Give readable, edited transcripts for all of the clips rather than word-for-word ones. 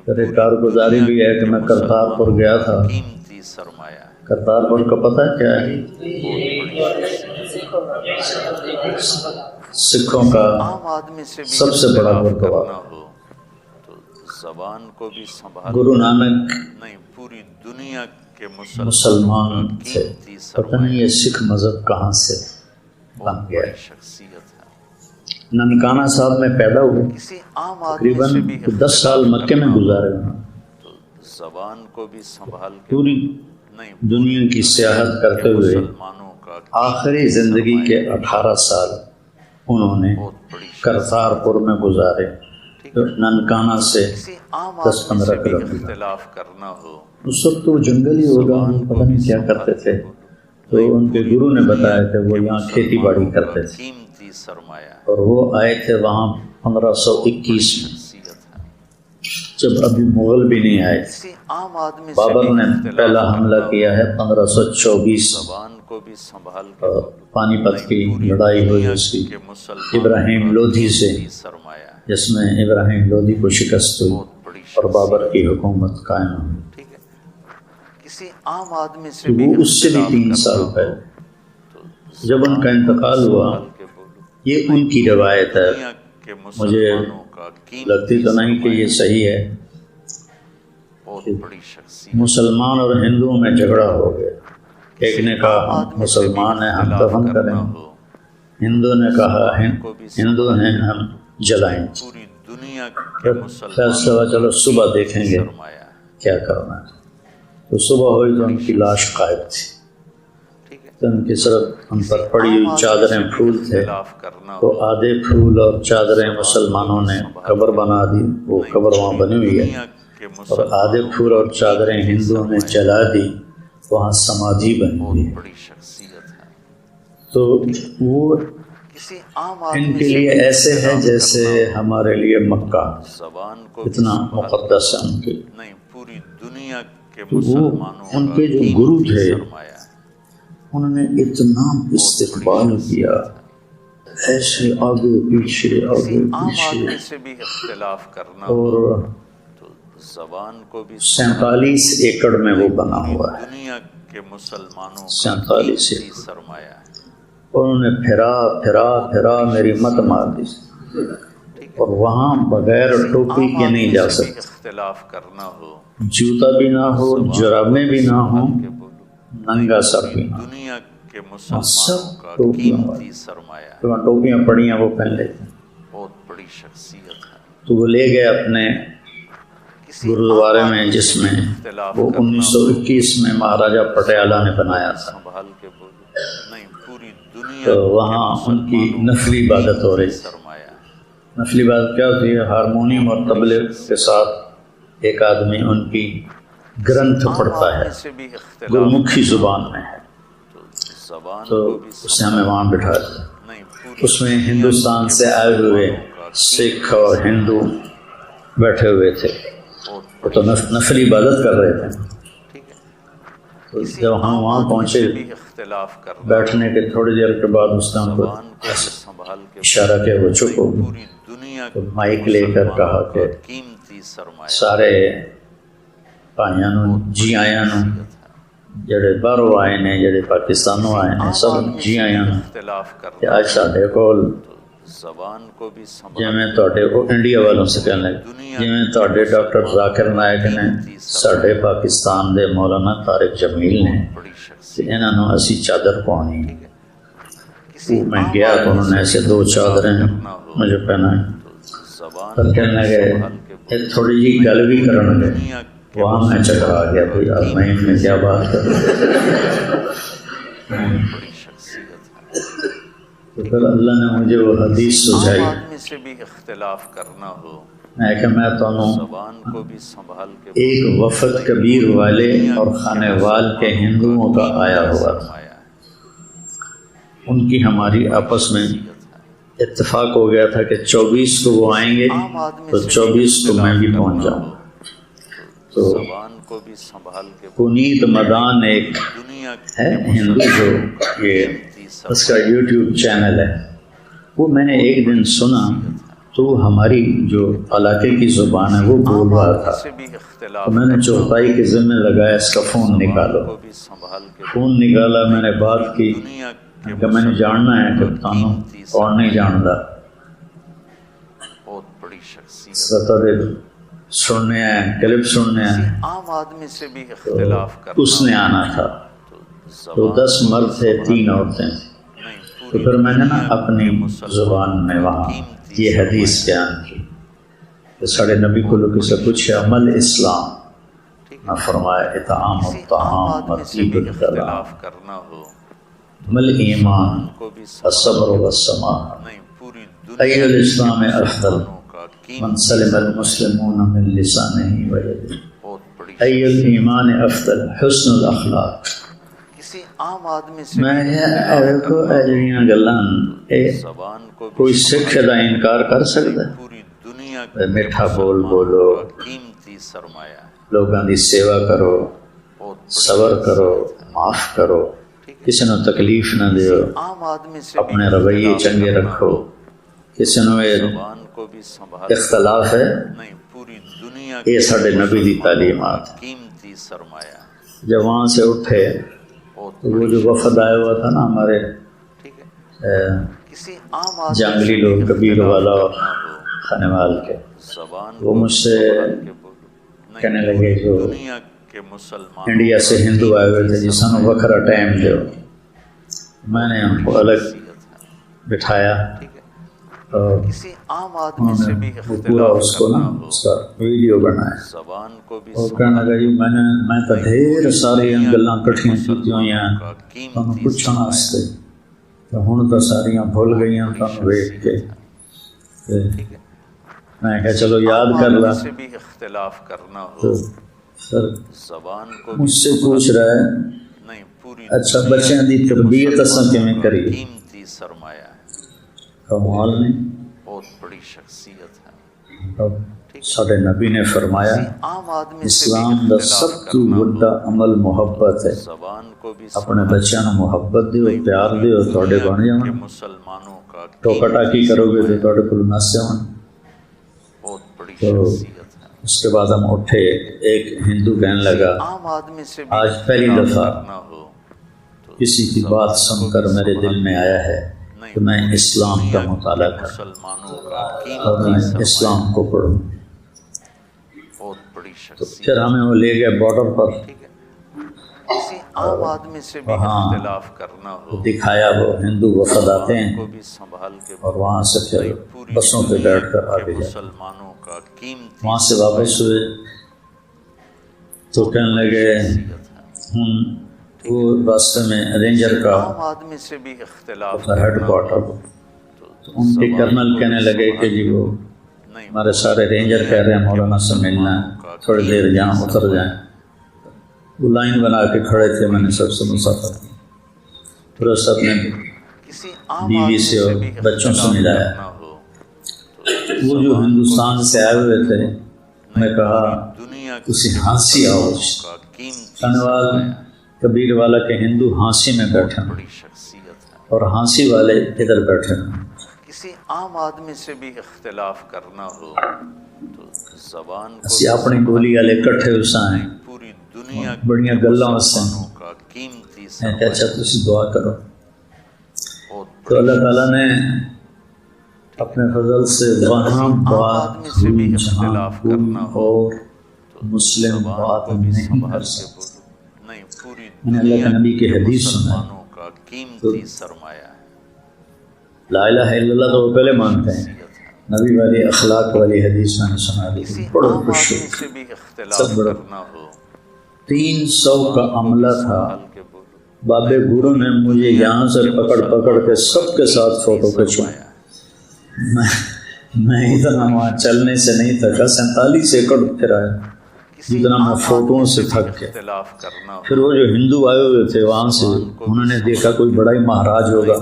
پھر ایک کارگزاری بھی ہے کہ میں کرتارپور گیا تھا. کرتارپور کا پتہ کیا ہے؟ سکھوں کا سب سے بڑا گردوارا. گرو نانک پوری دنیا کے مسلمان تھے. پتہ نہیں یہ سکھ مذہب کہاں سے بن گیا. ننکانہ صاحب میں پیدا ہوئے، تقریباً 10 سال مکے میں گزارے. پوری دنیا کی سیاحت کرتے ہوئے آخری زندگی کے 18 سال انہوں نے کرتارپور میں گزارے. ننکانہ سے 10-15 کلومیٹر. اس وقت وہ جنگل ہی ہوگا، پتہ نہیں کیا کرتے تھے. تو ان کے گرو نے بتایا کہ وہ یہاں کھیتی باڑی کرتے تھے، اور وہ آئے تھے وہاں 1521 میں، جب ابھی مغل بھی نہیں آئے تھے. بابر نے پہلا حملہ کیا ہے 1524. پانی پت کی لڑائی ہوئی اس کی ابراہیم لودھی سے، جس میں ابراہیم لودھی کو شکست ہوئی اور بابر کی حکومت قائم ہوئی. وہ اس سے بھی 3 سال پہلے جب ان کا انتقال ہوا. یہ ان کی روایت ہے، مجھے لگتی تو نہیں کہ یہ صحیح ہے. مسلمان اور ہندوؤں میں جھگڑا ہو گیا. ایک نے کہا مسلمان ہیں ہم دفن کریں، ہندو نے کہا ہندو ہیں ہم جلائیں. فیصلہ ہوا چلو صبح دیکھیں گے کیا کرنا ہے. تو صبح ہوئی تو ان کی لاش غائب تھی. تو ان کی صرف ان پر پڑی ہوئی چادریں پھول تھے، تو آدھے پھول اور چادریں مسلمانوں نے قبر بنا دی. وہ قبر وہاں بنی ہوئی ہے. اور آدھے پھول اور چادریں ہندوؤں نے جلا دی، وہاں سمادھی بنی ہوئی ہے. تو وہ ان کے لیے ایسے ہے جیسے ہمارے لیے مکہ اتنا مقدس ہے ان کے لیے. تو وہ ان کے جو گرو تھے انہوں نے اتنا استقبال کیا، ایسے آگے پیچھے آگے پیچھے. اور 47 ایکڑ میں وہ بنا ہوا ہے. 47 ایکڑ. انہوں نے پھرا میری مت مار دی. اور وہاں بغیر ٹوپی کے نہیں جا سکتے، جوتا بھی نہ ہو، جرابیں بھی نہ ہوں، ننگا سر بھی نہ ہو، سب ٹوپیاں پڑی ہیں وہ پہن لیتے. تو وہ لے گئے اپنے گرودوارے میں، جس میں وہ 1921 میں مہاراجہ پٹیالہ نے بنایا تھا. تو وہاں ان کی نفلی عبادت ہو رہی تھی. نفلی عبادت کیا ہوتی ہے؟ ہارمونیم اور طبلے کے ساتھ ایک آدمی ان کی گرنتھ پڑھتا ہے، گرمکھی زبان میں ہے. تو اس نے ہمیں وہاں بٹھا دیا. اس میں ہندوستان سے آئے ہوئے سکھ اور ہندو بیٹھے ہوئے تھے، وہ تو نفلی عبادت کر رہے تھے. تو جب ہم وہاں پہنچے، بیٹھنے کے تھوڑی دیر کے بعد اس نے ہم کو اشارہ کیا وہ چپ ہو گئے. تو مائک لے کر کہا کہ سارے بھائیاں نوں جی آیاں نوں، جڑے باہروں آئے نے، جڑے پاکستانوں آئے نے، سب جی آیاں نوں. کہ آج ساڈے کول جویں تواڈے انڈیا والوں سے کہنے لگے جویں تواڈے ڈاکٹر ذاکر نائک نے، ساڈے پاکستان دے مولانا طارق جمیل نے، تے انہاں نوں اسی چادر پاونی. وہ میں گیا تو انہوں نے ایسے 2 چادریں مجھے پہنائیں. پر کہنے لگے ایک تھوڑی جی گل بھی کرن لگے. وہاں میں چکرا گیا، کوئی آزمائش میں کیا بات کر. تو پھر اللہ نے مجھے وہ حدیث سجائی. میں کہ میں تمہیں ایک وفد کبیر والے اور خانے وال کے ہندوؤں کا آیا ہوا تھا. ان کی ہماری آپس میں اتفاق ہو گیا تھا کہ 24 کو وہ آئیں گے تو 24 کو میں بھی پہنچ جاؤں. تو پنیت مدان ایک ہے ہندو جو یہ اس کا یوٹیوب چینل ہے، وہ میں نے ایک دن سنا تو ہماری جو علاقے کی زبان ہے وہ بول رہا تھا، تو میں نے چوپائی کے ذمہ لگایا اس کا فون نکالو۔ فون نکالا، میں نے بات کی کہ میں نے جاننا ہے کہ تانوں کون نہیں جانتا، سطر سننے ہیں، کلپ سننے ہیں۔ تو اس نے آنا تھا، تو 10 مرد تھے، 3 عورتیں۔ تو پھر میں نے نا اپنی زبان میں وہاں یہ حدیث بیان کی کہ ساڑھے نبی کو لوگ سے پوچھا عمل اسلام، نہ فرمایا اطعام الطعام وطیب الکلام، عمل ایمان الصبر والسماح، ای الاسلام افضل من سلم المسلمون من لسانه ویده، ای الایمان افضل حسن الاخلاق۔ میں کو اجڑیاں گلان کوئی سکھ دا انکار کر سکتا ہے؟ میٹھا بول بولو، لوگاں دی سیوا کرو، صبر کرو، معاف کرو، کسی نو تکلیف نہ دیو، اپنے رویے چنگے رکھو، کسی نو اختلاف ہے، یہ ساڑھے نبی دی تعلیمات۔ جب وہاں سے اٹھے تو وہ جو وفد آیا ہوا تھا نا ہمارے جنگلی لوگ کبیر والا اور خانوال کے، وہ مجھ سے کہنے لگے جو انڈیا سے ہندو آئے ہوئے تھے جی سانو وکھرا ٹائم دو۔ میں نے ان کو الگ بٹھایا اور انہوں نے وہ پورا اس کو نا اس کا ویڈیو بنایا اور کہنے لگا جی میں تو ڈھیر ساری گلاں کٹھیاں کیتیاں ہوئی ہیں تمہیں پوچھنا واسطے، تو ہن تو ساریاں بھول گئی ہیں تمہیں ویکھ کے۔ میں کہا چلو یاد کر لا۔ تو سر مجھ سے پوچھ رہا ہے اچھا بچیاں دی تربیت اساں کیویں کریے؟ کمال نہیں، ساڈے نبی نے فرمایا اسلام دا سب تو بڑا عمل محبت ہے، اپنے بچیاں نوں محبت دیو، پیار دیو، تواڈے بن جاون، ٹوکا ٹاکی کرو گے تو تواڈے کول نس جاون۔ تو اس کے بعد ہم اٹھے، ایک ہندو کہنے لگا آج پہلی دفعہ کسی کی بات سن کر میرے دل میں آیا ہے کہ میں اسلام کا مطالعہ کروں اور میں اسلام کو پڑھوں۔ تو پھر ہمیں وہ لے گئے بارڈر پر، وہاں دکھایا وہ ہندو وفد آتے ہیں اور وہاں سے پھر بسوں پہ بیٹھ کر آگے جاتے ہیں۔ وہاں سے واپس ہوئے تو کہنے لگے وہ راستے میں رینجر کا ہیڈ کوارٹر، تو ان کے کرنل کہنے لگے کہ جی وہ ہمارے سارے رینجر کہہ رہے ہیں مولانا سے ملنا ہے، تھوڑی دیر جہاں اتر جائیں۔ وہ لائن بنا کے کھڑے تھے، میں نے سب سے مسافر کی، پھر سب نے بیوی سے اور بچوں سے ملایا۔ وہ جو ہندوستان سے آئے ہوئے تھے، میں کہا اسی ہانسی آؤ، خانوال کبیر والا کے ہندو ہانسی میں بیٹھے ہیں اور ہانسی والے ادھر بیٹھے ہیں۔ کسی عام آدمی سے بھی اختلاف کرنا ہو تو زبان کو اسی اپنی گولی والے کٹھے اساں ہیں، پوری دنیا بڑیاں گلاں سے کا قیمتی کہ اچھا تسی دعا کرو۔ تو اللہ تعالیٰ نے اپنے فضل سے وہاں بات ہوئی جہاں کوئی اور مسلم بات نہیں کر سکتا۔ میں نے اللہ کے نبی کی حدیث سنا، تو لا الہ الا اللہ تو وہ پہلے مانتے ہیں، نبی والی اخلاق والی حدیث میں نے سنا دی، بڑا خوش سب بڑا۔ 300 کا عملہ تھا، بابے گرو نے مجھے یہاں سے پکڑ پکڑ کے سب کے ساتھ فوٹو کھنچوایا۔ میں اتنا وہاں چلنے سے نہیں تھکا، 47 ایکڑ پھر آیا جتنا میں فوٹوؤں سے تھک کے۔ پھر وہ جو ہندو آئے ہوئے تھے وہاں سے، انہوں نے دیکھا کوئی بڑا ہی مہاراج ہوگا،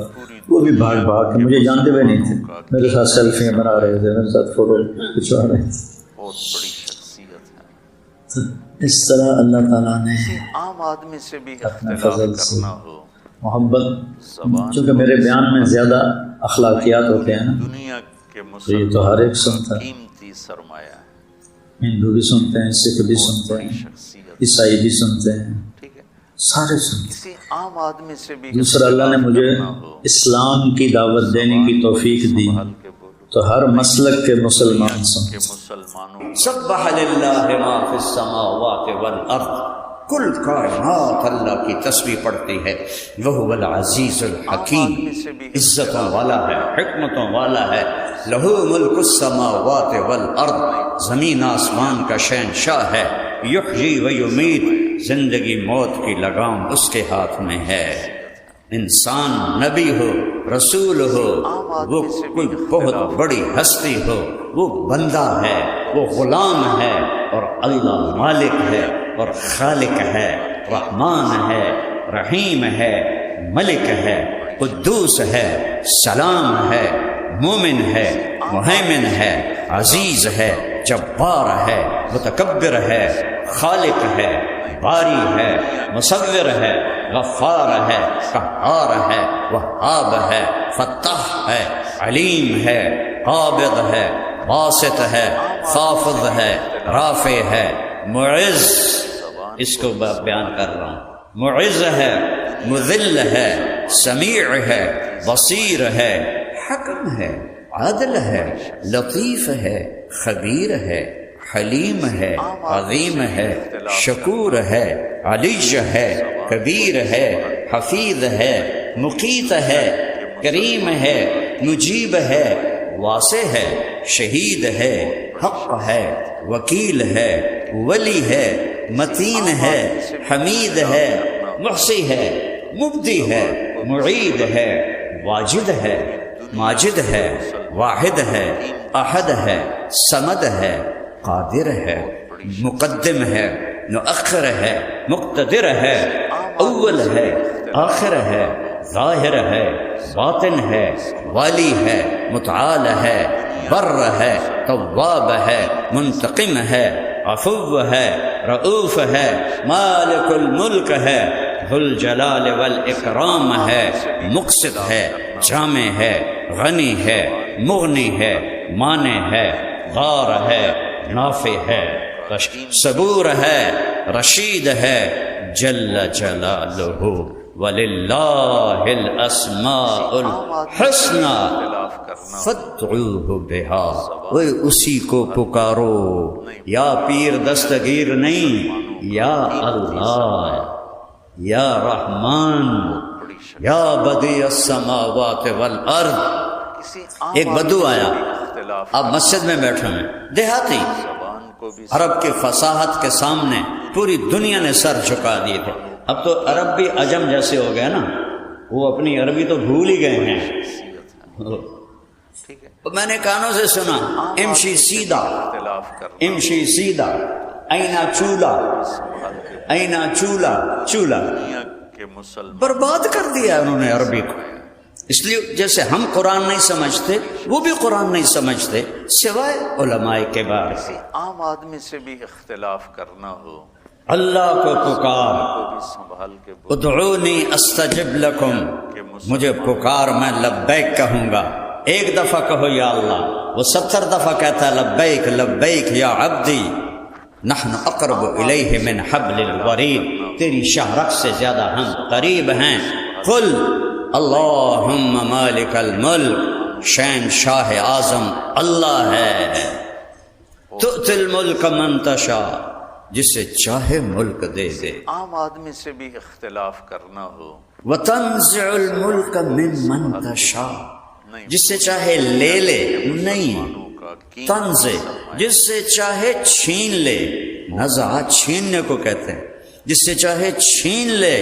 وہ بھی بھاگ بھاگ کے، مجھے جانتے ہوئے نہیں تھے، میرے ساتھ سیلفیاں بنا رہے تھے، میرے ساتھ فوٹو کھنچوا رہے تھے۔ اس طرح اللہ تعالیٰ نے اپنے فضل سے محبت، چونکہ میرے بیان میں زیادہ اخلاقیات ہوتے ہیں نا، تو یہ تو ہر ایک سنتا ہے، قیمتی سرمایہ ہے، ہندو بھی سنتے ہیں، سکھ بھی سنتے ہیں، عیسائی بھی سنتے ہیں، ٹھیک ہے، سارے سنتے ہیں۔ کسی عام آدمی سے بھی دوسرا اللہ نے مجھے اسلام کی دعوت دینے کی توفیق دی تو ہر مسلک کے مسلمان سنتے ہیں۔ مسلمانوں سبح للہ ما فی السماوات والارض، کل کائنات اللہ کی تسبیح پڑھتی ہے۔ وہو العزیز الحکیم، عزتوں والا ہے، حکمتوں والا ہے۔ لہو ملک السماوات والارض، زمین آسمان کا شہنشاہ ہے۔ یحیی و یمیت، زندگی موت کی لگام اس کے ہاتھ میں ہے۔ انسان نبی ہو، رسول ہو، وہ کوئی بہت بڑی ہستی ہو، وہ بندہ ہے، وہ غلام ہے، اور اللہ مالک ہے اور خالق ہے، رحمان ہے، رحیم ہے، ملک ہے، قدوس ہے، سلام ہے، مومن ہے، مہیمن ہے، عزیز ہے، جبار ہے، متکبر ہے، خالق ہے، باری ہے، مصور ہے، غفار ہے، قہار ہے، وہاب ہے، فتاح ہے، علیم ہے، قابض ہے، باسط ہے، خافض ہے، رافع ہے، معز، اس کو بیان کر رہا ہوں، معز ہے، مذل ہے، سمیع ہے، بصیر ہے، حکم ہے، عادل ہے، لطیف ہے، خبیر ہے، حلیم ہے، عظیم ہے، شکور ہے، علی ہے، کبیر ہے، حفیظ ہے، مقیت ہے، کریم ہے، مجیب ہے، واسع ہے، شہید ہے، حق ہے، وکیل ہے، ولی ہے، متین ہے، حمید ہے، محصی ہے، مبدی ہے، معید ہے، واجد ہے، ماجد ہے، واحد ہے، احد ہے، صمد ہے، قادر ہے، مقدم ہے، مؤخر ہے، مقتدر ہے، اول ہے، آخر ہے، ظاہر ہے، باطن ہے، والی ہے، متعال ہے، بر ہے، تواب ہے، منتقم ہے، عفو ہے، رؤوف ہے، مالک الملک ہے، ذو الجلال والاکرام ہے، مقسط ہے، جامع ہے، غنی ہے، مغنی ہے، مانع ہے، غار ہے، نافع ہے، صبور ہے، رشید ہے، جل جلالہ، وللہ الاسماء الحسنى فادعوہ بہا، وہ اسی کو پکارو، یا پیر دستگیر نہیں، یا اللہ، یا رحمان، یا بدیع السماوات والارض۔ ایک بدو آیا، اب مسجد میں بیٹھے ہیں، دیہاتی، عرب کی فصاحت کے سامنے پوری دنیا نے سر جھکا دیے تھے۔ اب تو عرب بھی عجم جیسے ہو گئے نا، وہ اپنی عربی تو بھول ہی گئے ہیں۔ میں نے کانوں سے سنا، امشی سیدھا، امشی سیدھا، اینا چولہ، اینا چولہ، چولہ، برباد کر دیا انہوں نے عربی کو۔ اس لیے جیسے ہم قرآن نہیں سمجھتے، وہ بھی قرآن نہیں سمجھتے، سوائے علماء کے بارے سے۔ عام آدمی سے بھی اختلاف کرنا ہو، اللہ کو پکار، کو بھی سنبھال کے ادعونی استجب لکم، مجھے پکار میں لبیک کہوں گا۔ ایک دفعہ کہو یا اللہ، وہ 70 دفعہ کہتا ہے لبیک لبیک یا عبدی، نحن اقرب الیہ من حبل الورید، تیری شاہرگ سے زیادہ ہم قریب ہیں۔ قل اللہم مالک الملک، شہنشاہ اعظم اللہ ہے، تؤتی الملک من تشاء، جسے چاہے ملک دے دے، عام آدمی سے بھی اختلاف کرنا ہو، وتنزع الملک ممن تشاء، جس سے چاہے لے لے، نہیں تنزع، جس سے چاہے چھین لے، نزع چھیننے کو کہتے ہیں، جس سے چاہے چھین لے۔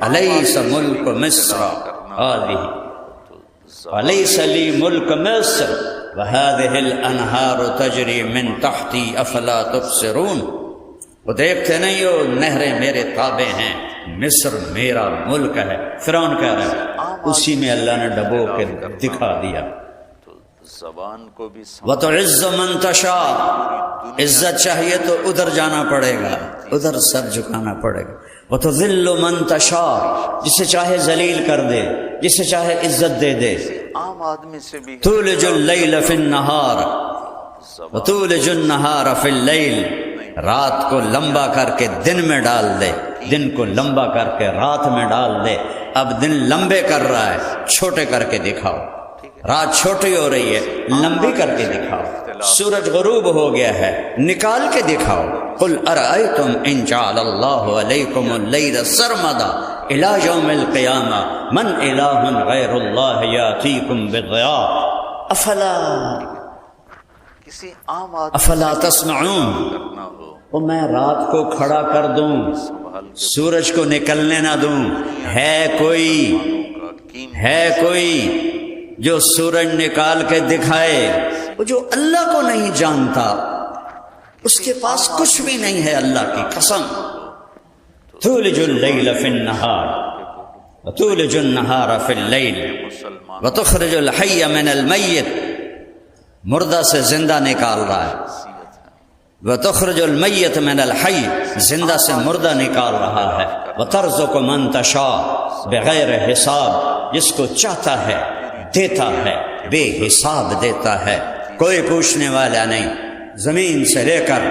الیس ملک مصر هذه، الیس لی ملک مصر وهذه الانہار تجری من تحتی افلا تبصرون، وہ دیکھتے نہیں ہو نہریں میرے تابع ہیں، مصر میرا ملک ہے۔ فرعون کہہ رہا ہے، اسی میں اللہ نے ڈبو کے دکھا دیا۔ زبان کو بھی وَتُعِزُّ مَن تَشَاءُ، عزت چاہیے تو ادھر جانا پڑے گا، ادھر سر جھکانا پڑے گا۔ وَتُذِلُّ مَن تَشَاءُ، جسے چاہے ذلیل کر دے، جسے چاہے عزت دے دے۔ عام آدمی سے بھی تولج اللیل فی النہار وتولج النہار فی اللیل، رات کو لمبا کر کے دن میں ڈال دے، دن کو لمبا کر کے رات میں ڈال دے۔ اب دن لمبے کر رہا ہے، چھوٹے کر کے دکھاؤ، رات چھوٹی ہو رہی ہے، لمبی کر کے دکھاؤ، سورج غروب ہو گیا ہے، نکال کے دکھاؤ۔ قل ارأیتم ان جعل اللہ علیکم اللیل سرمدا الی یوم القیامہ من الہ غیر اللہ یاتیکم بالضیاء افلا کسی عام آدمی افلا تسمعون۔ کرنا ہو وہ میں رات کو کھڑا کر دوں، سورج کو نکلنے نہ دوں، ہے کوئی جو سورج نکال کے دکھائے؟ وہ جو اللہ کو نہیں جانتا اس کے پاس کچھ بھی نہیں ہے، اللہ کی قسم۔ تولج اللیل فی النہار وتولج النہار فی اللیل وتخرج الحی من المیت، مردہ سے زندہ نکال رہا ہے، وتخرج المیت من الحی، زندہ سے مردہ نکال رہا ہے، وترزق من تشاء بغیر حساب، جس کو چاہتا ہے دیتا ہے، بے حساب دیتا ہے، کوئی پوچھنے والا نہیں۔ زمین سے لے کر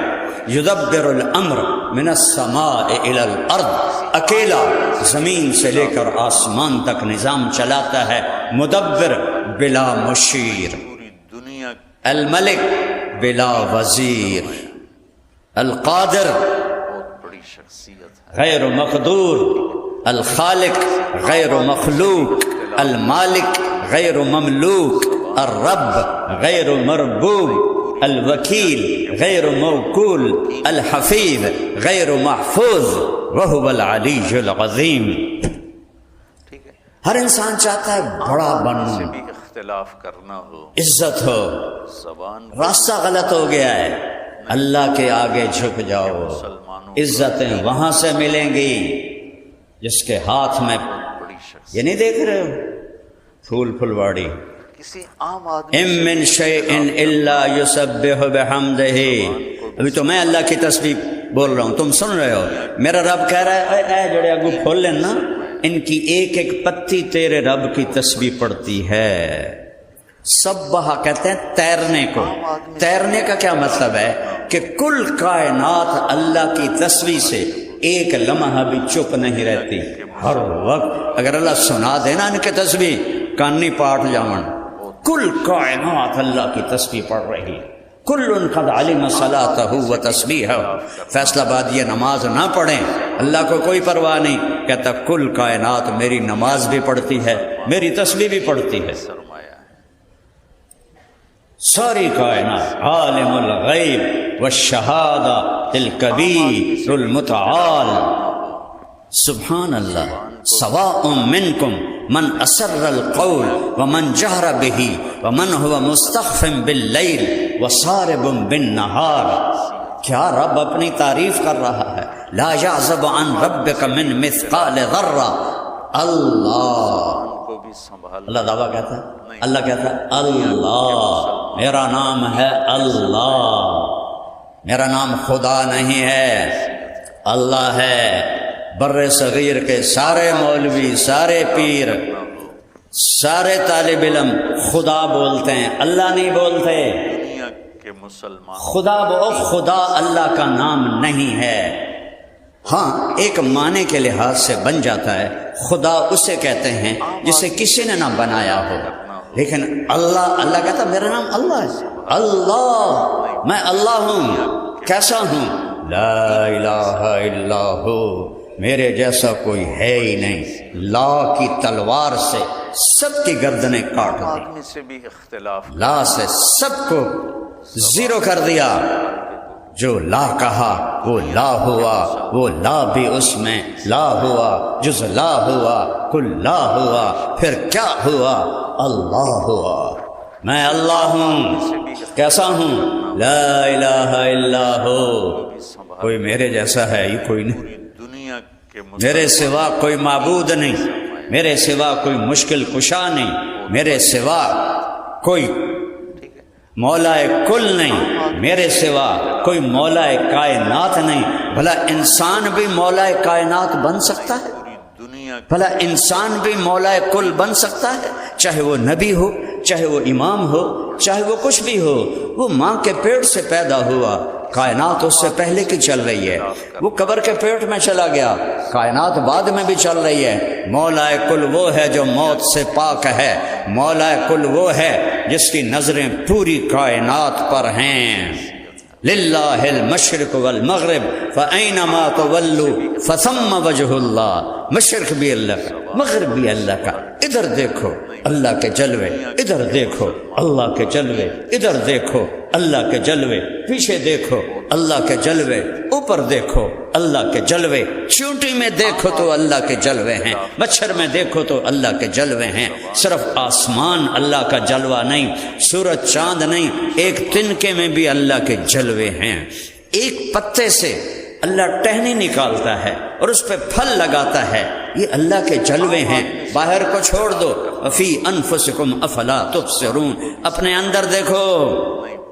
یدبر الامر من السماء الى الارض، اکیلا زمین سے لے کر آسمان تک نظام چلاتا ہے، مدبر بلا مشیر، پوری دنیا الملک بلا وزیر، القادر بہت بڑی شخصیت ہے، غیر مقدور، الخالق غیر مخلوق، المالک غیر مملوک، الرب غیر مربوب، الوکیل غیر موکول، الحفیظ غیر محفوظ، وہو العلی العظیم۔ ٹھیک ہے، ہر انسان چاہتا ہے بڑا سے بنوں، بھی اختلاف کرنا ہو، عزت ہو، زبان راستہ غلط ہو گیا ہے، اللہ کے آگے جھک جاؤ، عزتیں وہاں سے ملیں گی جس کے ہاتھ میں، بڑی شخصیت، یہ نہیں دیکھ رہے ہو پھول پھلواڑی، کسی عام آدمی ام من شیء الا یسبح بحمدہ، ابھی تو میں اللہ کی تسبیح بول رہا ہوں، تم سن رہے ہو، میرا رب کہہ رہا ہے اے جڑے اگو کھول لینا، ان کی ایک ایک پتی تیرے رب کی تسبیح پڑتی ہے۔ سبح کہتے ہیں تیرنے کو، تیرنے کا کیا مطلب ہے کہ کل کائنات اللہ کی تسبیح سے ایک لمحہ بھی چپ نہیں رہتی، ہر وقت اگر اللہ سنا دینا ان کے تسبیح کانی پاٹ جاون، کل کائنات اللہ کی تسبیح پڑھ رہی، کل قد علم صلاتہ و تسبیحہ۔ فیصلہ آباد یہ نماز نہ پڑھیں، اللہ کو کوئی پرواہ نہیں، کہتا کل کائنات میری نماز بھی پڑھتی ہے، میری تسبیح بھی پڑھتی ہے، سرمایہ ہے، ساری کائنات۔ عالم الغیب والشہادہ الکبیر المتعال، سبحان اللہ۔ سواء منکم من اسر القول ومن جہر بہ ومن هو مستخف باللیل وسارب بالنہار۔ کیا رب اپنی تعریف کر رہا ہے، لا یعزب عن ربک من مثقال ذرہ، اللہ کو بھی سنبھال، اللہ دعویٰ کہتا ہے، اللہ کہتا ہے اللہ، میرا نام ہے اللہ، میرا نام خدا نہیں ہے، اللہ ہے۔ بر صغیر کے سارے مولوی، سارے پیر، سارے طالب علم خدا بولتے ہیں، اللہ نہیں بولتے۔ دنیا کے مسلمان خدا خدا اللہ کا نام نہیں ہے، ہاں ایک معنی کے لحاظ سے بن جاتا ہے، خدا اسے کہتے ہیں جسے کسی نے نہ بنایا ہو، لیکن اللہ کہتا ہے میرا نام اللہ ہے، اللہ، میں اللہ ہوں، کیسا ہوں؟ لا الہ الا ہو، میرے جیسا کوئی ہے ہی نہیں، لا کی تلوار سے سب کی گردنیں کاٹ دی، آدمی سے بھی اختلاف، لا سے سب کو زیرو کر دیا، جو لا کہا وہ لا ہوا، وہ لا بھی اس میں لا ہوا، جز لا ہوا، کل لا ہوا، پھر کیا ہوا؟ اللہ ہوا، میں اللہ ہوں، کیسا ہوں؟ لا الہ الا ہو، کوئی میرے جیسا ہے ہی کوئی نہیں، دنیا کے میرے سوا کوئی معبود نہیں، میرے سوا کوئی مشکل کشا نہیں، میرے سوا کوئی مولا کل نہیں، میرے سوا کوئی مولا کائنات نہیں۔ بھلا انسان بھی مولا کائنات بن سکتا ہے؟ پوری دنیا دنیا بھلا انسان بھی مولا کل بن سکتا ہے؟ چاہے وہ نبی ہو، چاہے وہ امام ہو، چاہے وہ کچھ بھی ہو، وہ ماں کے پیٹ سے پیدا ہوا، کائنات اس سے پہلے کی چل رہی ہے، وہ قبر کے پیٹ میں چلا گیا، کائنات بعد میں بھی چل رہی ہے۔ مولا کل وہ ہے جو موت سے پاک ہے، مولا کل وہ ہے جس کی نظریں پوری کائنات پر ہیں۔ للہ المشرق والمغرب فأینما تولوا فثم وجہ اللہ، مشرق بھی اللہ کا، مغرب بھی اللہ کا، ادھر دیکھو اللہ کے جلوے، ادھر دیکھو اللہ کے جلوے، ادھر دیکھو اللہ کے جلوے، پیچھے دیکھو اللہ کے جلوے، اوپر دیکھو اللہ کے جلوے، چونٹی میں دیکھو تو اللہ کے جلوے ہیں، مچھر میں دیکھو تو اللہ کے جلوے ہیں۔ صرف آسمان اللہ کا جلوہ نہیں، سورج چاند نہیں، ایک تنکے میں بھی اللہ کے جلوے ہیں۔ ایک پتے سے اللہ ٹہنی نکالتا ہے اور اس پہ پھل لگاتا ہے، یہ اللہ کے جلوے ہیں۔ باہر کو چھوڑ دو، فی انفسکم افلا تبصرون، اپنے اندر دیکھو،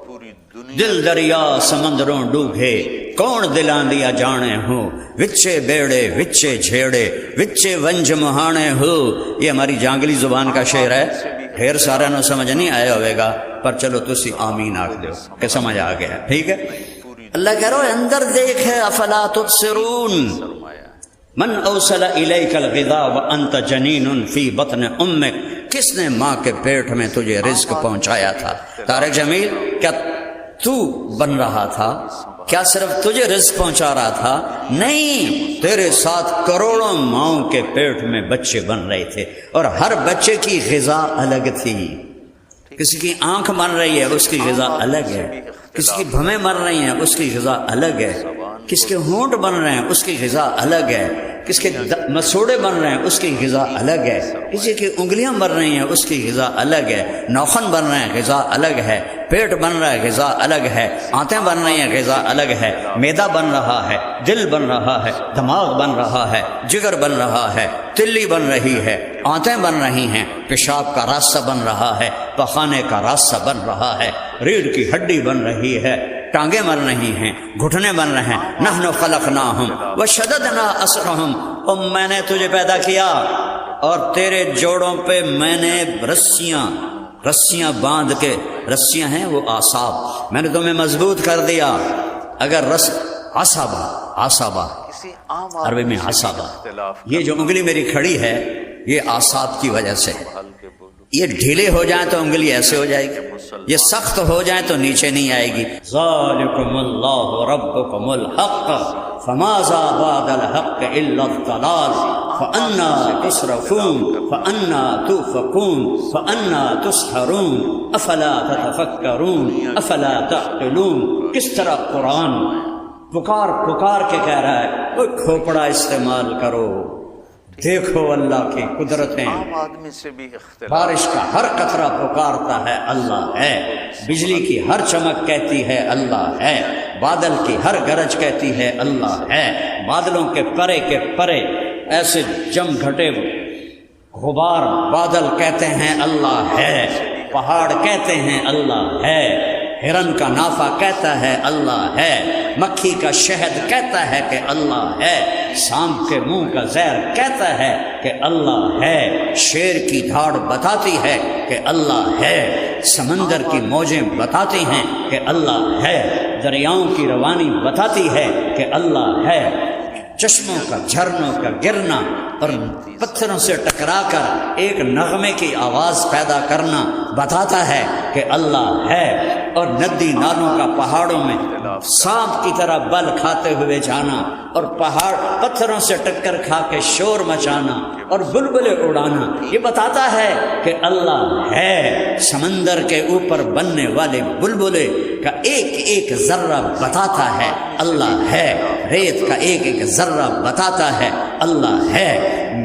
پوری دنیا دل دریا سمندروں ڈوبے، کون دلان دیا جانے ہو، وچے بیڑے وچے جھیڑے وچے ونج مہانے ہو۔ یہ ہماری جانگلی زبان کا شعر ہے، ڈھیر سارا نو سمجھ نہیں آیا ہوئے گا، پر چلو تسی آمین آکھ دو کہ سمجھ آ گیا، ٹھیک ہے۔ اللہ کہہ رہا ہے اندر دیکھ ہے، افلا تبصرون، من اوصل الیک الغذاء وانت جنین فی بطن امک، کس نے ماں کے پیٹ میں تجھے رزق پہنچایا تھا؟ طارق جمیل، کیا تو بن رہا تھا؟ کیا صرف تجھے رزق پہنچا رہا تھا؟ نہیں، تیرے ساتھ کروڑوں ماؤں کے پیٹ میں بچے بن رہے تھے، اور ہر بچے کی غذا الگ تھی۔ کسی کی آنکھ بن رہی ہے، اس کی غذا الگ ہے، کسی کی بھویں مر رہی ہیں، اس کی غذا الگ ہے، کس کے ہونٹ بن رہے ہیں، اس کی غذا الگ ہے، کس کے مسوڑے بن رہے ہیں، اس کی غذا الگ ہے، کسی کی انگلیاں بن رہی ہیں، اس کی غذا الگ ہے، ناخن بن رہے ہیں، غذا الگ ہے، پیٹ بن رہا ہے، غذا الگ ہے، آنتیں بن رہی ہیں، غذا الگ ہے، معدہ بن رہا ہے، دل بن رہا ہے، دماغ بن رہا ہے، جگر بن رہا ہے، تلی بن رہی ہے، آنتیں بن رہی ہیں، پیشاب کا راستہ بن رہا ہے، پخانے کا راستہ بن رہا ہے، ریڑھ کی ہڈی بن رہی ہے، ٹانگیں بن رہی ہیں، گھٹنے بن رہے ہیں۔ نحن خلقناہم وشددنا اسرہم، اور میں نے تجھے پیدا کیا اور تیرے جوڑوں پہ میں نے رسیاں باندھ کے، رسیاں ہیں وہ اعصاب، میں نے تمہیں مضبوط کر دیا۔ اگر عصابہ کسی عام عربی میں عصابہ، یہ جو انگلی میری کھڑی ہے یہ اعصاب کی وجہ سے، یہ ڈھیلے ہو جائیں تو انگلی ایسے ہو جائے گی، یہ سخت ہو جائیں تو نیچے نہیں آئے گی۔ ذالکم اللہ ربکم الحق فماذا بعد الحق الا الضلال فانا تصرفون فانا توفقون فانا تسحرون افلا تتفکرون افلا تعقلون۔ کس طرح قرآن پکار کے کہہ رہا ہے، وہ کھوپڑا استعمال کرو، دیکھو اللہ کی قدرتیں، عام آدمی سے بھی اختلاف، بارش کا ہر قطرہ پکارتا ہے اللہ ہے، بجلی کی ہر چمک کہتی ہے اللہ ہے، بادل کی ہر گرج کہتی ہے اللہ ہے، بادلوں کے پرے ایسے جم گھٹے غبار بادل کہتے ہیں اللہ ہے، پہاڑ کہتے ہیں اللہ ہے، ہرن کا نافہ کہتا ہے اللہ ہے، مکھی کا شہد کہتا ہے کہ اللہ ہے، سانپ کے منہ کا زہر کہتا ہے کہ اللہ ہے، شیر کی دھاڑ بتاتی ہے کہ اللہ ہے، سمندر کی موجیں بتاتی ہیں کہ اللہ ہے، دریاؤں کی روانی بتاتی ہے کہ اللہ ہے، چشموں کا جھرنوں کا گرنا اور پتھروں سے ٹکرا کر ایک نغمے کی آواز پیدا کرنا بتاتا ہے کہ اللہ ہے، اور ندی نالوں کا پہاڑوں میں سانپ کی طرح بل کھاتے ہوئے جانا اور پہاڑ پتھروں سے ٹکر کھا کے شور مچانا اور بلبلے اڑانا، یہ بتاتا ہے کہ اللہ ہے، سمندر کے اوپر بننے والے بلبلے کا ایک ایک ذرہ بتاتا ہے اللہ ہے، ریت کا ایک ایک ذرہ بتاتا ہے اللہ ہے،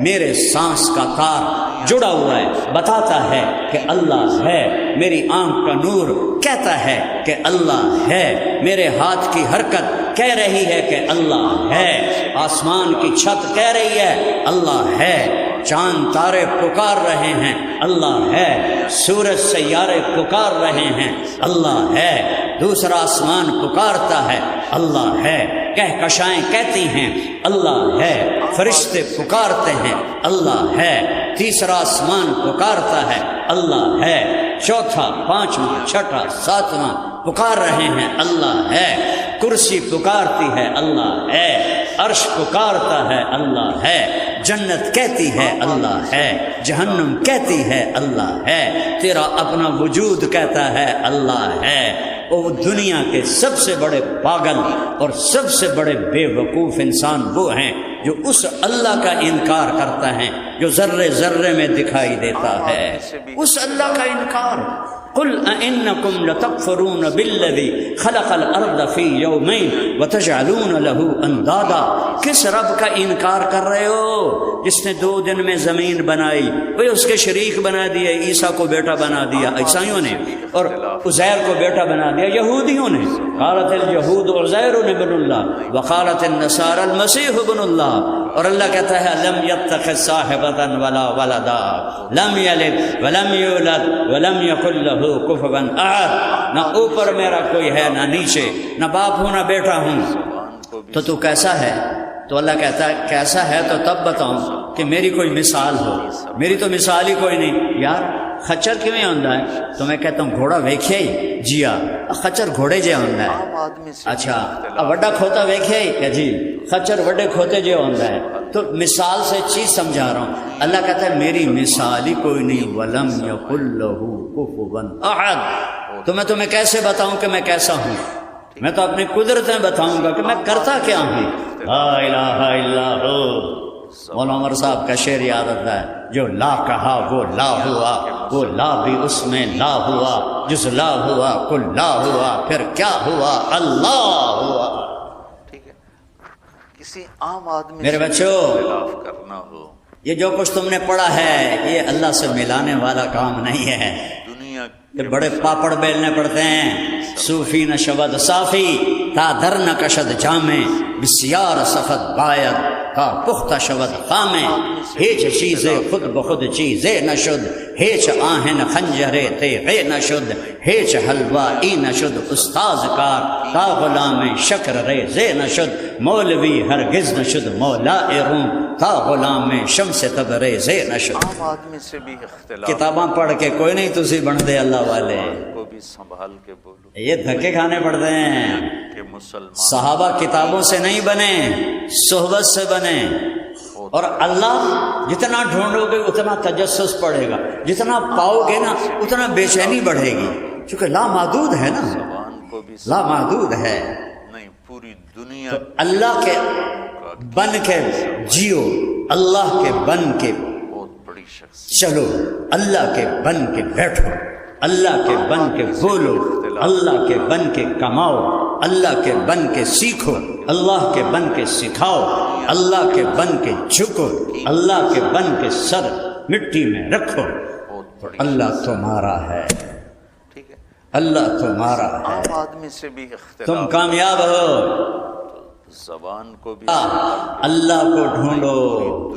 میرے سانس کا تار جڑا ہوا ہے بتاتا ہے کہ اللہ ہے، میری آنکھ کا نور کہتا ہے کہ اللہ ہے، میرے ہاتھ کی حرکت کہہ رہی ہے کہ اللہ ہے، آسمان کی چھت کہہ رہی ہے اللہ ہے، چاند تارے پکار رہے ہیں اللہ ہے، سورج سیارے پکار رہے ہیں اللہ ہے، دوسرا آسمان پکارتا ہے اللہ ہے، کہکشائیں کہتی ہیں اللہ ہے، فرشتے پکارتے ہیں اللہ ہے، تیسرا آسمان پکارتا ہے اللہ ہے، چوتھا، پانچواں، چھٹا، ساتواں پکار رہے ہیں اللہ ہے، کرسی پکارتی ہے اللہ ہے، عرش پکارتا ہے اللہ ہے، جنت کہتی ہے اللہ ہے، جہنم کہتی ہے اللہ ہے، تیرا اپنا وجود کہتا ہے اللہ ہے۔ وہ دنیا کے سب سے بڑے پاگل اور سب سے بڑے بے وقوف انسان وہ ہیں جو اس اللہ کا انکار کرتا ہے جو ذرے ذرے میں دکھائی دیتا ہے، اس اللہ کا انکار۔ قل أئنكم لتكفرون بالذي خلق الارض في يومين وتجعلون له اندادا، کس رب کا انکار کر رہے ہو جس نے 2 دن میں زمین بنائی؟ وہ اس کے شریک بنا دیے، عیسیٰ کو بیٹا بنا دیا عیسائیوں نے، اور عزیر کو بیٹا بنا دیا یہودیوں نے۔ قالت اليهود عزیر ابن اللہ وقالت النصارى المسیح ابن اللہ، اور اللہ کہتا ہے لم يتخذ صاحبۃ ولا ولدا لم یلد ولم یولد ولم یکن له کفوا احد، نہ اوپر میرا کوئی ہے نہ نیچے، نہ باپ ہوں نہ بیٹا ہوں، تو کیسا ہے؟ تو اللہ کہتا ہے کیسا ہے تو تب بتاؤں کہ میری کوئی مثال ہو، میری تو مثال ہی کوئی نہیں۔ یار خچر کیویں ہوندا ہے؟ تو میں کہتا ہوں گھوڑا ویکھیا ہی جیا، خچر گھوڑے جے ہوندا ہے۔ اچھا وڈا کھوتا ویکھیا ہی کہ جی خچر وڈے کھوتے جے ہوندا ہے۔ تو مثال سے چیز سمجھا رہا ہوں، اللہ کہتا ہے میری مثال ہی کوئی نہیں، ولم یکن لہ کفوا احد۔ تو میں تمہیں کیسے بتاؤں کہ میں کیسا ہوں؟ میں تو اپنی قدرتیں بتاؤں گا کہ میں کرتا کیا ہوں۔ لا الہ الا ہو۔ مولانا عمر صاحب کا شعر یاد آتا ہے، جو لا کہا وہ لا ہوا، وہ لا بھی اس میں لا ہوا، جس لا ہوا کل لا ہوا، پھر کیا ہوا؟ اللہ ہوا۔ ٹھیک ہے، کسی عام آدمی میرے بچوں، خلاف کرنا ہو، یہ جو کچھ تم نے پڑھا ہے یہ اللہ سے ملانے والا کام نہیں ہے۔ دنیا یہ بڑے پاپڑ بیلنے پڑتے ہیں۔ صوفی نہ شبد صافی تا در نہ کشد جامے، بسیار سفد باید کا پختہ شبد خامے، ہیچ چیزیں خود بخود چیزیں نہ شد، ہیچ آہن خنجرے تیغے نہ شد، ہیچ حلوہ ای نہ شد، استاذ کار کا غلام شکر ریزے نہ شد، مولوی ہرگز نہ شد، مولا روم کا غلام شمس تبریزے نہ شد۔ عام آدمی سے بھی اختلاف کتاباں پڑھ کے کوئی نہیں تسی بن دے اللہ والے، کو بھی سنبھال کے بولو یہ دھکے کھانے پڑتے ہیں۔ کہ مسلمان صحابہ کتابوں سے نہیں بنے، صحبت سے بنے، اور اللہ جتنا ڈھونڈو گے اتنا تجسس پڑے گا، جتنا پاؤ گے نا اتنا بے چینی بڑھے گی، چونکہ لامحدود ہے نا، زبان کو بھی لامحدود ہے۔ نہیں، پوری دنیا تو اللہ کے بن کے جیو، اللہ کے بن کے بہت بڑی شخصیت، چلو، اللہ کے بن کے بیٹھو، اللہ کے بن کے بولو، اللہ کے بن کے کماؤ، اللہ کے بن کے سیکھو، اللہ کے بن کے سکھاؤ، اللہ کے بن کے جھکو، اللہ کے بن کے سر مٹی میں رکھو، بہت بڑی اللہ تمہارا ہے، ٹھیک ہے۔ اللہ تمہارا ہے، عام آدمی سے بھی تم اختلاف، کامیاب ہو۔ زبان کو بھی اللہ کو ڈھونڈو،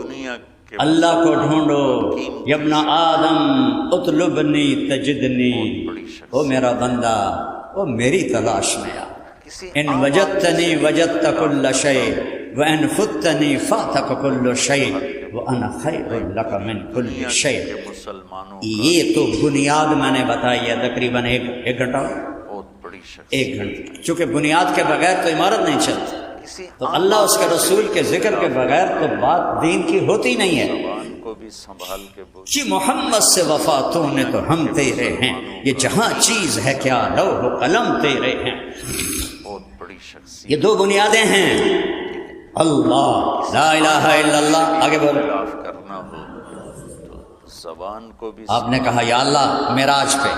دنیا کے اللہ کو ڈھونڈو۔ یبن آدم اطلبنی تجدنی، او میرا بندہ، او میری تلاش میں آ۔ کسی ان وجدتنی وجدت کل شیء وان فتنی فاتک کل شیء وانا خیر لک من کل شیء۔ کے مسلمانوں یہ تو بنیاد میں نے بتائی ہے، تقریباً ایک گھنٹہ، بہت بڑی شخصیت، ایک گھنٹہ، چونکہ بنیاد کے بغیر تو عمارت نہیں چلتی، کسی تو اللہ اس کے رسول کے ذکر کے بغیر تو بات دین کی ہوتی نہیں ہے۔ زبان کو بھی سنبھال کے بولو، جی محمد سے وفا تو نے تو ہم تیرے ہیں، یہ جہاں چیز ہے کیا لوح و قلم تیرے ہیں۔ بہت بڑی شخصیت، یہ دو بنیادیں ہیں، اللہ لا الہ الا اللہ۔ آگے بولو۔ خلاف کرنا ہو تو زبان کو بھی آپ نے کہا یا اللہ معراج پہ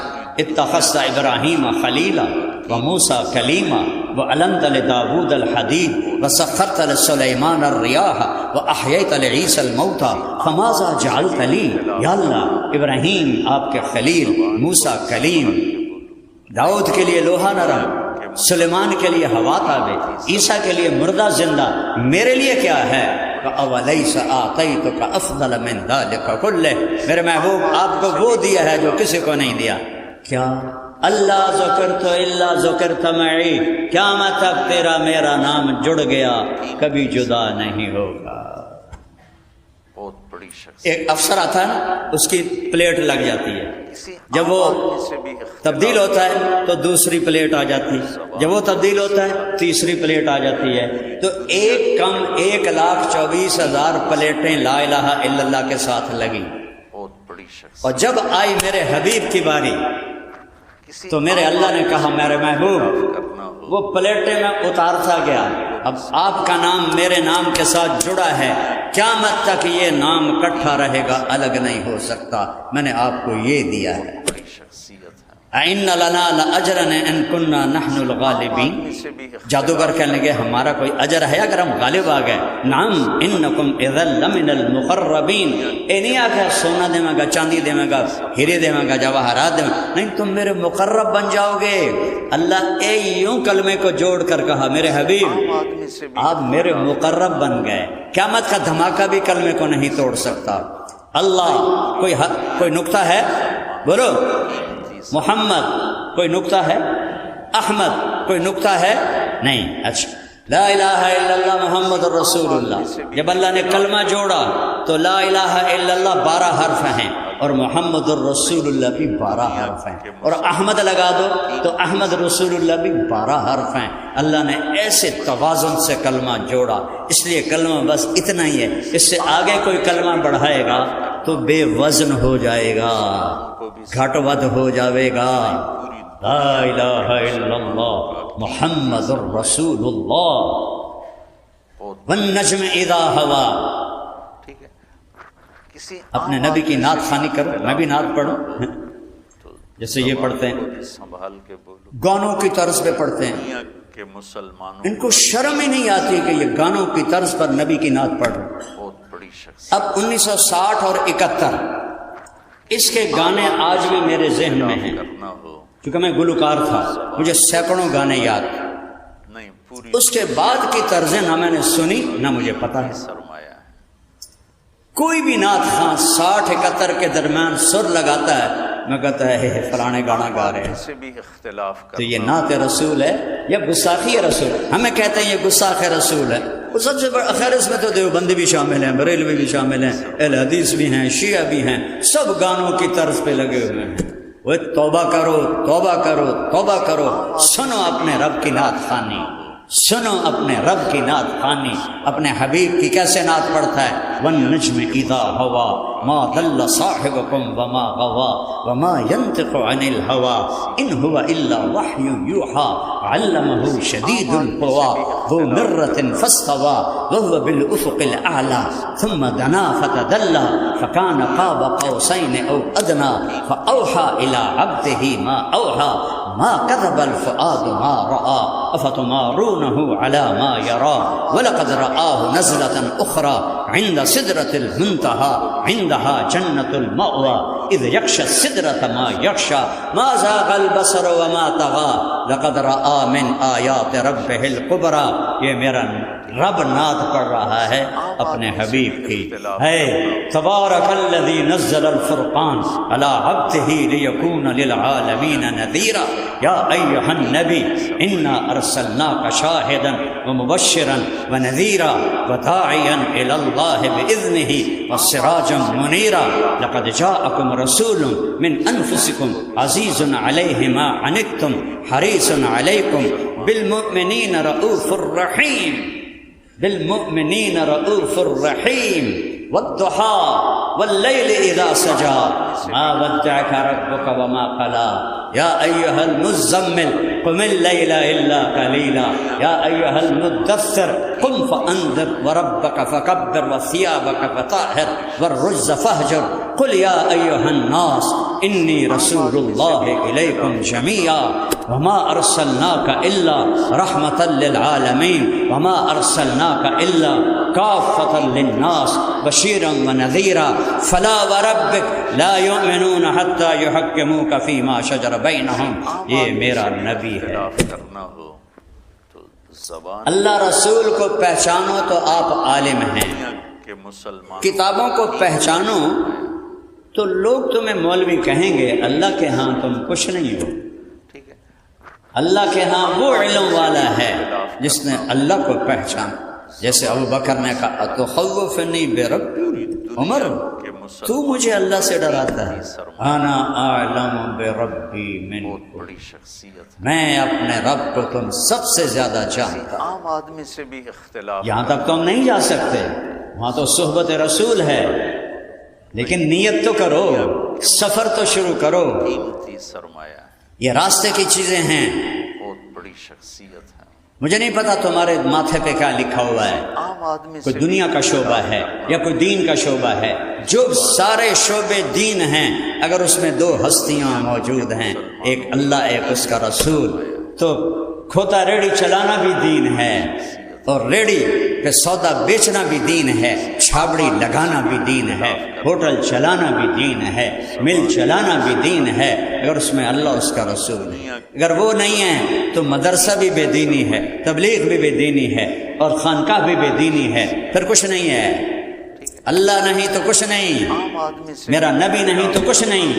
اتخذت ابراہیم خلیلا وموسیٰ کلیما وعلنت لداود الحدید وسخرت لسلیمان الریاح واحییت لعیسی الموتى فماذا جعلت لی۔ یا اللہ ابراہیم آپ کے خلیل، موسیٰ کلیم، داؤد کے لیے لوہا نرم، سلیمان کے لیے ہوا تابع، عیسیٰ کے لیے مردہ زندہ، میرے لیے کیا ہے؟ اَوَلَيْسَ آتَيْتُكَ أَفْضَلَ مِنْ ذَلِكَ كُلِّهِ، میرے محبوب آپ کو وہ دیا ہے جو کسی کو نہیں دیا۔ کیا اللہ ذکرت الا ذکرت معی، قیامت تک تیرا میرا نام جڑ گیا، کبھی جدا نہیں ہوگا۔ بہت بڑی شخص، ایک افسر آتا ہے نا، اس کی پلیٹ لگ جاتی ہے، جب وہ تبدیل ہوتا ہے تو دوسری پلیٹ آ جاتی ہے، جب وہ تبدیل ہوتا ہے تیسری پلیٹ آ جاتی ہے، تو ایک کم 1,24,000 پلیٹیں لا الہ الا اللہ کے ساتھ لگی۔ بہت بڑی شخص، اور جب آئی میرے حبیب کی باری تو میرے اللہ نے کہا میرے محبوب وہ پلیٹیں میں اتارتا گیا، اب آپ کا نام میرے نام کے ساتھ جڑا ہے، قیامت تک یہ نام اکٹھا رہے گا، الگ نہیں ہو سکتا، میں نے آپ کو یہ دیا ہے۔ بڑی شخصیت ہے۔ اِنَّ لَنَا لَأَجْرًا إِن كُنَّا نَحْنُ الْغَالِبِينَ، جادوگر کہنے لگے ہمارا کوئی اجر ہے اگر ہم غالب آ گئے؟ نعم انکم اذا لمن المقربین، اے نہیں آگا سونا دے گا، چاندی دے گا، ہیرے دے گا، جواہرات دے گا، نہیں تم میرے مقرب بن جاؤ گے۔ اللہ اے یوں کلمے کو جوڑ کر کہا میرے حبیب آپ میرے مقرب بن گئے، قیامت کا دھماکہ بھی کلمے کو نہیں توڑ سکتا۔ اللہ کوئی نقطہ ہے؟ بولو محمد کوئی نقطہ ہے؟ احمد کوئی نقطہ ہے؟ نہیں۔ اچھا لا الہ الا اللہ محمد الرسول اللہ، جب اللہ نے کلمہ جوڑا تو لا الہ الا اللہ 12 حرف ہیں اور محمد الرسول اللہ بھی 12 حرف ہیں، اور احمد لگا دو تو احمد رسول اللہ بھی 12 حرف ہیں۔ اللہ نے ایسے توازن سے کلمہ جوڑا، اس لیے کلمہ بس اتنا ہی ہے، اس سے آگے کوئی کلمہ بڑھائے گا تو بے وزن ہو جائے گا، گھٹ ود ہو جاوے گا۔ لا الہ الا اللہ محمد الرسول اللہ والنجم اذا ہوا۔ ٹھیک ہے، کسی اپنے نبی کی نعت خوانی کرو، میں بھی نعت پڑھوں، جیسے یہ پڑھتے ہیں سنبھال کے بولو، گانوں کی طرز پہ پڑھتے ہیں، دنیا کے مسلمانوں ان کو شرم ہی نہیں آتی کہ یہ گانوں کی طرز پر نبی کی نعت پڑھ رہے ہیں۔ بہت بڑی شخص۔ اب 1960 اور 71 اس کے گانے آج بھی میرے ذہن میں ہیں، کرنا ہو کیونکہ میں گلوکار تھا، مجھے سینکڑوں گانے یاد، نہیں، پوری اس کے بعد کی طرزیں نہ میں نے سنی نہ مجھے پتہ ہے۔ سرمایہ ہے۔ کوئی بھی نعت خواں 60-71 کے درمیان سر لگاتا ہے، میں کہتا ہے فلانے گانا گا رہے ہیں، سے بھی اختلاف تو کرنا یہ نعت رسول ہے یا گستاخی رسول؟ ہمیں کہتے ہیں یہ گستاخ رسول ہے۔ وہ سب سے بڑا خیر اس میں تو دیوبندی بھی شامل ہیں، بریلوی بھی شامل ہیں، اہل حدیث بھی ہیں، شیعہ بھی ہیں، سب گانوں کی طرز پہ لگے ہوئے ہیں۔ وہ توبہ کرو توبہ کرو توبہ کرو، سنو اپنے رب کی نعت خوانی، سنو اپنے رب کی نعت خوانی۔ اپنے حبیب کی کیسے نعت پڑھتا ہے؟ والنجم اذا ہوا ما ضل صاحبكم وما غوا وما ينطق عن الهوى ان هو الا وحي يوحى علمه شديد القوى ذو مرة فاستوى وهو بالافق الاعلى ثم دنا فتدلى فكان قاب قوسين او ادنى فاوحى الى عبده ما اوحى ما كذب الفؤاد ما رأى افتمارونه على ما يرى ولقد رآه نزلة اخرى عند سدرة المنتهى عندها جنة المأوى اذ يغشى السدرة ما يغشى ما زاغ البصر وما طغى لقد رأى من آيات ربه الكبرى۔ یہ میرا رب نعت پڑھ رہا ہے اپنے حبیب کی، ہے تبارک الذی نزل الفرقان علی عبدہ لیکون للعالمین نذیرا یا ایھا النبی انا ارسلناک شاہدا ومبشرا ونذیرا وداعیا الی اللہ باذنہ وسراجا منیرا لقد جاءکم رسول من انفسکم عزیز علیہ ما عنتم حریص علیکم بالمؤمنین رؤوف الرحیم، بالمؤمنین رؤوف الرحیم والضحى واللیل اذا سجى ما ودعك ربك وما قلى يا أيها المزمل قم الليل إلا قليلا يا أيها المدثر قم فأنذر وربك فكبر وثيابك فطهر والرجز فاهجر قل يا أيها الناس إني رسول الله إليكم جميعا وما أرسلناك إلا رحمة للعالمين وما أرسلناك إلا كافة للناس بشيرا ونذيرا فلا وربك لا يؤمنون حتى يحكموك فيما شجر بینہم۔ یہ میرا نبی ہے۔ اختلاف کرنا ہو تو زبان اللہ رسول کو پہچانو تو آپ عالم ہیں، کے مسلمان کتابوں کو پہچانو تو لوگ تمہیں مولوی کہیں گے، اللہ کے ہاں تم کچھ نہیں ہو۔ اللہ کے ہاں وہ علم والا ہے جس نے اللہ کو پہچانا. جیسے ابو بکر نے کہا تخوفنی بربی، عمر تو مجھے اللہ سے ڈراتا ہے، انا اعلم بربی من، بہت بڑی شخصیت ہے. میں اپنے رب کو تم سب سے زیادہ جانتا ہوں. عام آدمی سے بھی اختلاف یہاں تک تم نہیں جا سکتے، وہاں تو صحبت رسول ہے، لیکن نیت تو کرو، سفر تو شروع کرو. قیمتی سرمایہ ہے، یہ راستے کی چیزیں ہیں. بہت بڑی شخصیت ہے. مجھے نہیں پتا تمہارے ماتھے پہ کیا لکھا ہوا ہے، عام آدمی سے کوئی دنیا کا شعبہ ہے یا کوئی دین کا شعبہ ہے. جو سارے شعبے دین ہیں، اگر اس میں دو ہستیاں موجود ہیں، ایک اللہ ایک اس کا رسول، تو کھوتا ریڑھی چلانا بھی دین ہے، اور ریڑھی پہ سودا بیچنا بھی دین ہے، چھابڑی لگانا بھی دین ہے، ہوٹل چلانا بھی دین ہے، مل چلانا بھی دین ہے، اگر اس میں اللہ اس کا رسول ہے. اگر وہ نہیں ہے تو مدرسہ بھی بے دینی ہے، تبلیغ بھی بے دینی ہے، اور خانقاہ بھی بے دینی ہے، پھر کچھ نہیں ہے. اللہ نہیں تو کچھ نہیں، عام آدمی سے میرا نبی نہیں تو کچھ نہیں.